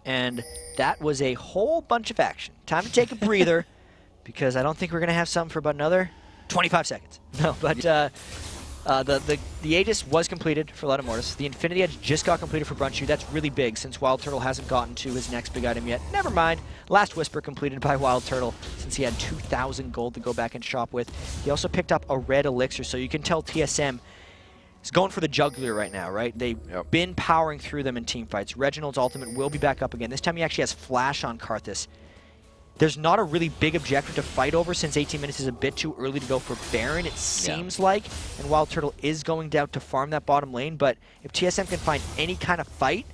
And that was a whole bunch of action. Time to take a breather because I don't think we're going to have something for about another 25 seconds. No, but the Aegis was completed for Mortis. The Infinity Edge just got completed for Brunchu. That's really big since Wild Turtle hasn't gotten to his next big item yet. Never mind. Last Whisper completed by Wild Turtle since he had 2,000 gold to go back and shop with. He also picked up a red elixir, so you can tell TSM is going for the jugular right now, right? They've been powering through them in team fights. Reginald's ultimate will be back up again. This time he actually has Flash on Karthus. There's not a really big objective to fight over since 18 minutes is a bit too early to go for Baron, it seems like. And Wild Turtle is going down to farm that bottom lane, but if TSM can find any kind of fight,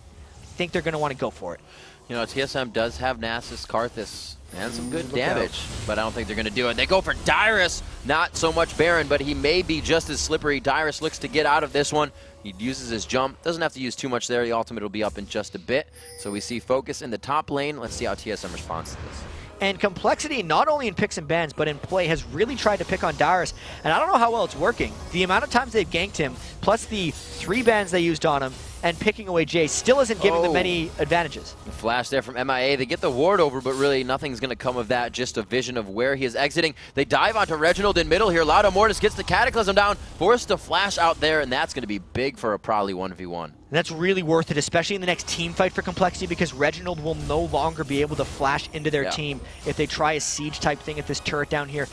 I think they're going to want to go for it. You know, TSM does have Nasus, Karthus, and some good damage, but I don't think they're going to do it. They go for Dyrus, not so much Baron, but he may be just as slippery. Dyrus looks to get out of this one. He uses his jump. Doesn't have to use too much there. The ultimate will be up in just a bit. So we see Focus in the top lane. Let's see how TSM responds to this. And Complexity, not only in picks and bans, but in play, has really tried to pick on Dyrus. And I don't know how well it's working. The amount of times they've ganked him, plus the 3 bans they used on him, and picking away Jay still isn't giving them many advantages. The flash there from MIA. They get the ward over, but really nothing's going to come of that. Just a vision of where he is exiting. They dive onto Reginald in middle here. Lauda Mortis gets the Cataclysm down, forced to flash out there, and that's going to be big for a probably 1v1. And that's really worth it, especially in the next team fight for Complexity, because Reginald will no longer be able to flash into their team if they try a siege type thing at this turret down here.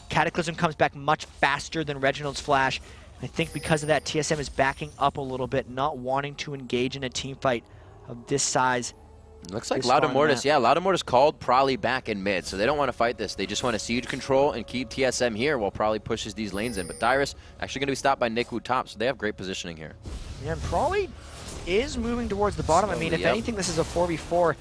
Cataclysm comes back much faster than Reginald's flash. I think because of that, TSM is backing up a little bit, not wanting to engage in a team fight of this size. Looks like Lauda Mortis, Lauda Mortis called Prolly back in mid, so they don't want to fight this. They just want to siege control and keep TSM here while Prolly pushes these lanes in. But Dyrus actually going to be stopped by Nikwu top, so they have great positioning here. Yeah, and Prolly is moving towards the bottom. I mean, if anything, this is a 4v4.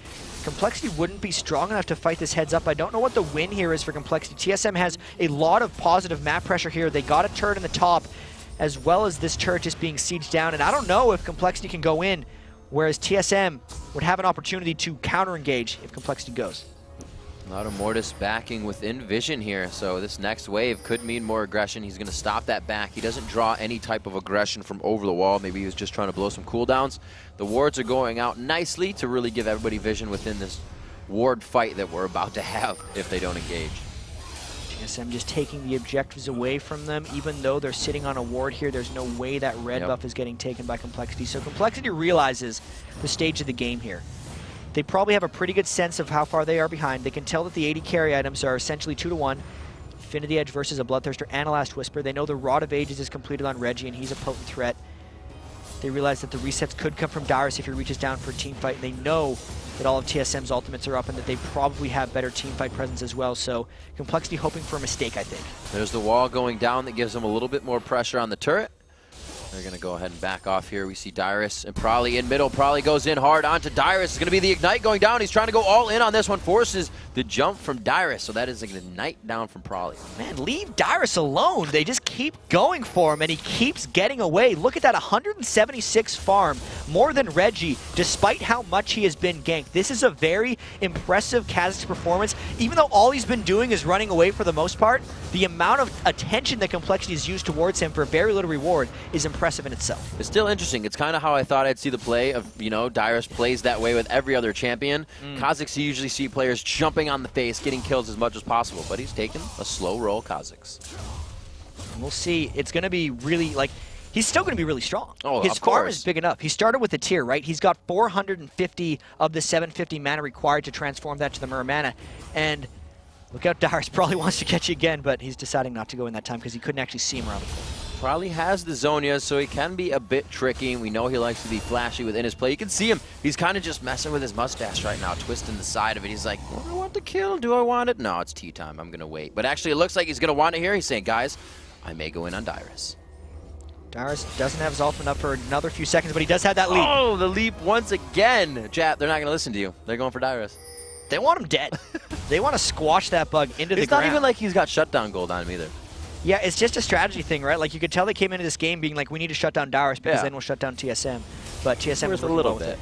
Complexity wouldn't be strong enough to fight this heads up. I don't know what the win here is for Complexity. TSM has a lot of positive map pressure here. They got a turret in the top, as well as this turret just being sieged down. And I don't know if Complexity can go in, whereas TSM would have an opportunity to counter-engage if Complexity goes. Lauda Mortis backing within vision here, so this next wave could mean more aggression. He's going to stop that back. He doesn't draw any type of aggression from over the wall. Maybe he was just trying to blow some cooldowns. The wards are going out nicely to really give everybody vision within this ward fight that we're about to have if they don't engage. TSM just taking the objectives away from them. Even though they're sitting on a ward here, there's no way that red buff is getting taken by Complexity. So Complexity realizes the stage of the game here. They probably have a pretty good sense of how far they are behind. They can tell that the 80 carry items are essentially 2-to-1. Infinity Edge versus a Bloodthirster and a Last Whisper. They know the Rod of Ages is completed on Reggie, and he's a potent threat. They realize that the resets could come from Dyrus if he reaches down for a team fight. And they know that all of TSM's ultimates are up and that they probably have better team fight presence as well. So Complexity hoping for a mistake, I think. There's the wall going down that gives them a little bit more pressure on the turret. They're going to go ahead and back off here. We see Dyrus and Prolly in middle. Prolly goes in hard onto Dyrus. It's going to be the Ignite going down. He's trying to go all in on this one. Forces the jump from Dyrus. So that is an Ignite down from Prolly. Man, leave Dyrus alone. They just keep going for him, and he keeps getting away. Look at that, 176 farm, more than Reggie, despite how much he has been ganked. This is a very impressive Kha'Zix performance. Even though all he's been doing is running away for the most part, the amount of attention that Complexity has used towards him for very little reward is impressive in itself. It's still interesting. It's kind of how I thought I'd see the play of, you know, Dyrus plays that way with every other champion. Kha'Zix, you usually see players jumping on the face, getting kills as much as possible, but he's taken a slow roll Kha'Zix. We'll see. It's going to be really, like, he's still going to be really strong. Oh, his farm is big enough. He started with a tier, right? He's got 450 of the 750 mana required to transform that to the Mirror Mana, and look out, Dyrus probably wants to catch you again, but he's deciding not to go in that time because he couldn't actually see him around the corner. Probably has the Zhonya, so he can be a bit tricky. We know he likes to be flashy within his play. You can see him. He's kind of just messing with his mustache right now, twisting the side of it. He's like, do I want the kill? Do I want it? No, it's tea time. I'm going to wait. But actually, it looks like he's going to want it here. He's saying, guys, I may go in on Dyrus. Dyrus doesn't have his ultimate up for another few seconds, but he does have that leap. Oh, the leap once again. Chat, they're not going to listen to you. They're going for Dyrus. They want him dead. They want to squash that bug into the ground. It's not even like he's got shutdown gold on him either. Yeah, it's just a strategy thing, right? Like, you could tell they came into this game being like, we need to shut down Dyrus because then we'll shut down TSM. But TSM was a little bit.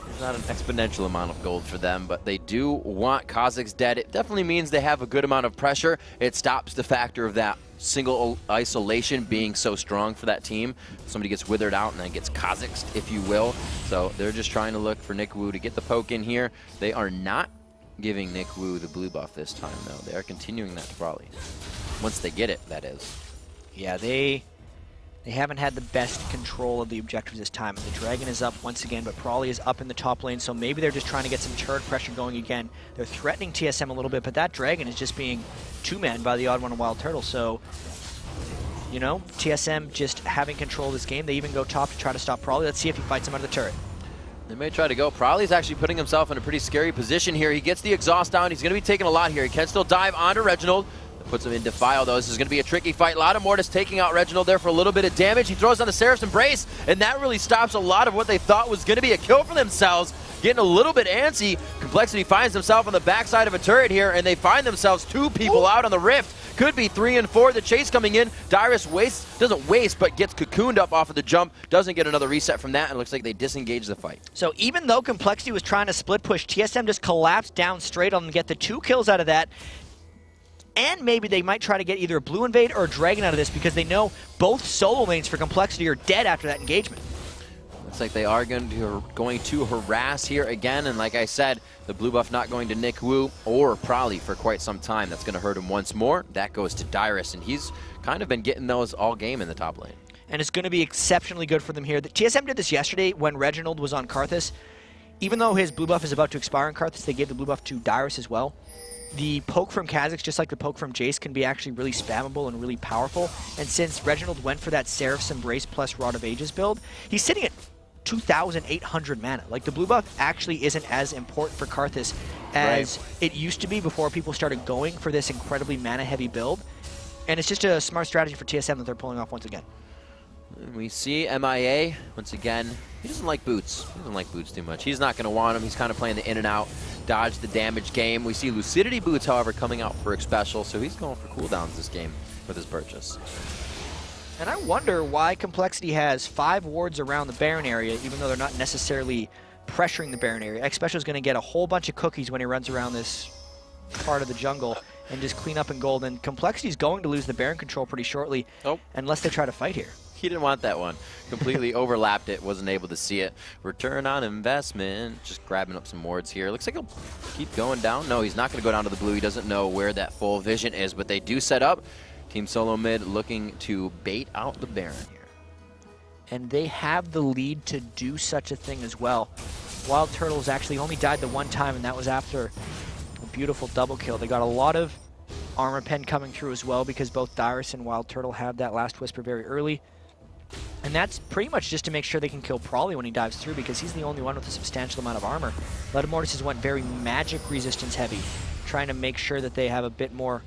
There's not an exponential amount of gold for them, but they do want Kha'Zix dead. It definitely means they have a good amount of pressure. It stops the factor of that single isolation being so strong for that team. Somebody gets withered out and then gets Kha'Zix'd, if you will. So they're just trying to look for Nikwu to get the poke in here. They are not giving Nikwu the blue buff this time, though. They are continuing that to Prolly. Once they get it, that is. Yeah, they haven't had the best control of the objectives this time. And the Dragon is up once again, but Prolly is up in the top lane, so maybe they're just trying to get some turret pressure going again. They're threatening TSM a little bit, but that Dragon is just being two-man by the Odd One and Wild Turtle, so you know, TSM just having control of this game. They even go top to try to stop Prawley. Let's see if he fights him out of the turret. They may try to go. Prawley's actually putting himself in a pretty scary position here. He gets the exhaust down. He's going to be taking a lot here. He can still dive onto Reginald. Puts him in Defile, though. This is going to be a tricky fight. Mortis taking out Reginald there for a little bit of damage. He throws on the Seraph's Embrace, and that really stops a lot of what they thought was going to be a kill for themselves. Getting a little bit antsy. Complexity finds himself on the backside of a turret here, and they find themselves 2 people out on the Rift. Could be 3 and 4. The chase coming in. Dyrus doesn't waste, but gets cocooned up off of the jump. Doesn't get another reset from that, and it looks like they disengage the fight. So even though Complexity was trying to split push, TSM just collapsed down straight on them, get the 2 kills out of that. And maybe they might try to get either a Blue Invade or a Dragon out of this because they know both solo lanes for Complexity are dead after that engagement. Looks like they are going to harass here again, and like I said, the blue buff not going to Nick Wu or Prawley for quite some time. That's going to hurt him once more. That goes to Dyrus, and he's kind of been getting those all game in the top lane. And it's going to be exceptionally good for them here. The TSM did this yesterday when Reginald was on Karthus. Even though his blue buff is about to expire on Karthus, they gave the blue buff to Dyrus as well. The poke from Kha'Zix, just like the poke from Jace, can be actually really spammable and really powerful. And since Reginald went for that Seraph's Embrace plus Rod of Ages build, he's sitting at 2,800 mana. Like, the blue buff actually isn't as important for Karthus as it used to be before people started going for this incredibly mana-heavy build. And it's just a smart strategy for TSM that they're pulling off once again. We see MIA, once again, he doesn't like boots. He doesn't like boots too much. He's not going to want them. He's kind of playing the in and out, dodge the damage game. We see Lucidity boots, however, coming out for a special, so he's going for cooldowns this game with his purchase. And I wonder why Complexity has 5 wards around the Baron area, even though they're not necessarily pressuring the Baron area. X-Special is going to get a whole bunch of cookies when he runs around this part of the jungle and just clean up in gold. And Complexity is going to lose the Baron control pretty shortly unless they try to fight here. He didn't want that one. Completely overlapped it, wasn't able to see it. Return on investment. Just grabbing up some wards here. Looks like he'll keep going down. No, he's not going to go down to the blue. He doesn't know where that full vision is, but they do set up. Team Solo Mid looking to bait out the Baron here. And they have the lead to do such a thing as well. Wild Turtles actually only died the one time, and that was after a beautiful double kill. They got a lot of armor pen coming through as well because both Dyrus and Wild Turtle have that last whisper very early. And that's pretty much just to make sure they can kill Prawley when he dives through because he's the only one with a substantial amount of armor. Mortis has went very magic resistance heavy, trying to make sure that they have a bit more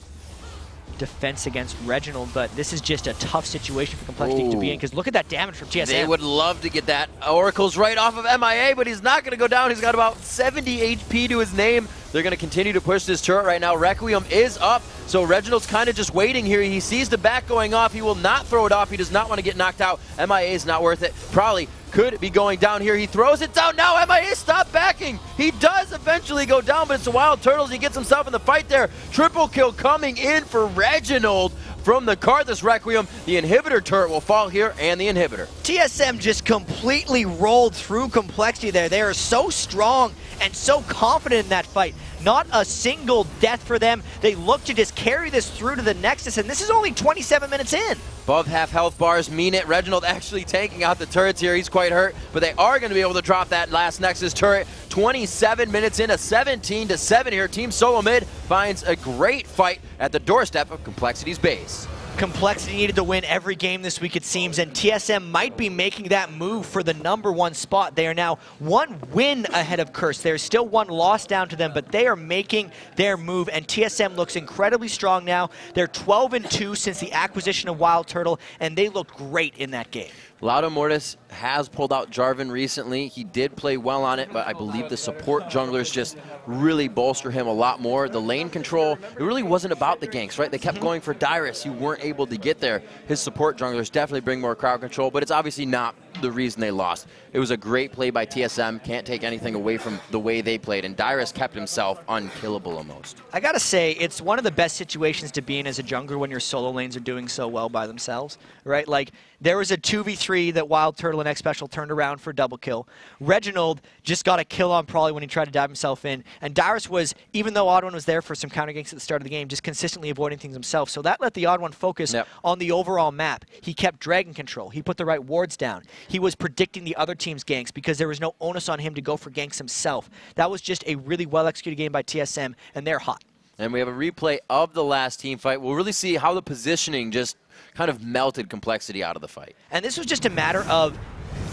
defense against Reginald, but this is just a tough situation for Complexity to be in because look at that damage from TSM. They would love to get that. Oracle's right off of MIA, but he's not going to go down. He's got about 70 HP to his name. They're going to continue to push this turret right now. Requiem is up, so Reginald's kind of just waiting here. He sees the back going off. He will not throw it off. He does not want to get knocked out. MIA is not worth it. Probably could be going down here. He throws it down. Now MIA stop backing. He does eventually go down, but it's the Wild Turtles. He gets himself in the fight there. Triple kill coming in for Reginald from the Karthus Requiem. The inhibitor turret will fall here, and the inhibitor. TSM just completely rolled through Complexity there. They are so strong and so confident in that fight. Not a single death for them. They look to just carry this through to the Nexus, and this is only 27 minutes in. Above half health bars mean it. Reginald actually taking out the turrets here. He's quite hurt, but they are going to be able to drop that last Nexus turret. 27 minutes in, a 17-7 here. Team Solo Mid finds a great fight at the doorstep of Complexity's base. Complexity needed to win every game this week, it seems, and TSM might be making that move for the #1 spot. They are now 1 win ahead of Curse. There's still 1 loss down to them, but they are making their move, and TSM looks incredibly strong now. They're 12-2 since the acquisition of Wild Turtle, and they looked great in that game. Mortis has pulled out Jarvan recently. He did play well on it, but I believe the support junglers just really bolster him a lot more. The lane control, it really wasn't about the ganks, right? They kept going for Dyrus. You weren't able to get there. His support junglers definitely bring more crowd control, but it's obviously not the reason they lost. It was a great play by TSM. Can't take anything away from the way they played, and Dyrus kept himself unkillable almost. I gotta say, it's one of the best situations to be in as a jungler when your solo lanes are doing so well by themselves, right? Like, there was a 2v3 that Wild Turtle and X-Special turned around for double kill. Reginald just got a kill on Prawley when he tried to dive himself in, and Dyrus was, even though Odd One was there for some counter ganks at the start of the game, just consistently avoiding things himself. So that let the Odd One focus on the overall map. He kept dragon control. He put the right wards down. He was predicting the other team's ganks because there was no onus on him to go for ganks himself. That was just a really well-executed game by TSM, and they're hot. And we have a replay of the last team fight. We'll really see how the positioning just kind of melted complexity out of the fight. And this was just a matter of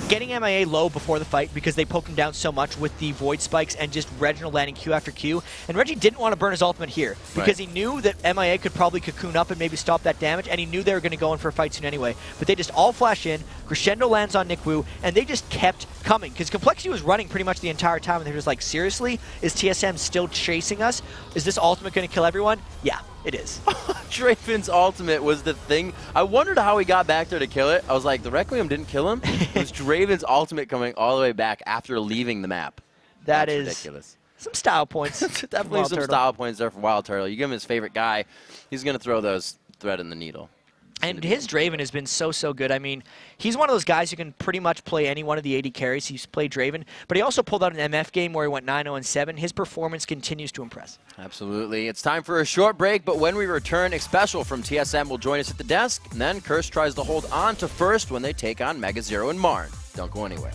getting MIA low before the fight because they poked him down so much with the void spikes and just Reginald landing Q after Q. And Reggie didn't want to burn his ultimate here because he knew that MIA could probably cocoon up and maybe stop that damage, and he knew they were going to go in for a fight soon anyway. But they just all flash in, Crescendo lands on Nick Wu, and they just kept coming because Complexity was running pretty much the entire time, and they were just like, seriously? Is TSM still chasing us? Is this ultimate going to kill everyone? Yeah, it is. Draven's ultimate was the thing. I wondered how he got back there to kill it. I was like, the Requiem didn't kill him? It was Draven's ultimate coming all the way back after leaving the map. That's ridiculous. Some style points. Definitely some style points there for Wild Turtle. You give him his favorite guy, he's going to throw those thread in the needle. And his Draven has been so good. I mean, he's one of those guys who can pretty much play any one of the AD carries. He's played Draven, but he also pulled out an MF game where he went 9-0-7. His performance continues to impress. Absolutely. It's time for a short break, but when we return, a special from TSM will join us at the desk, and then Curse tries to hold on to first when they take on Mega Zero and Marn. Don't go anywhere.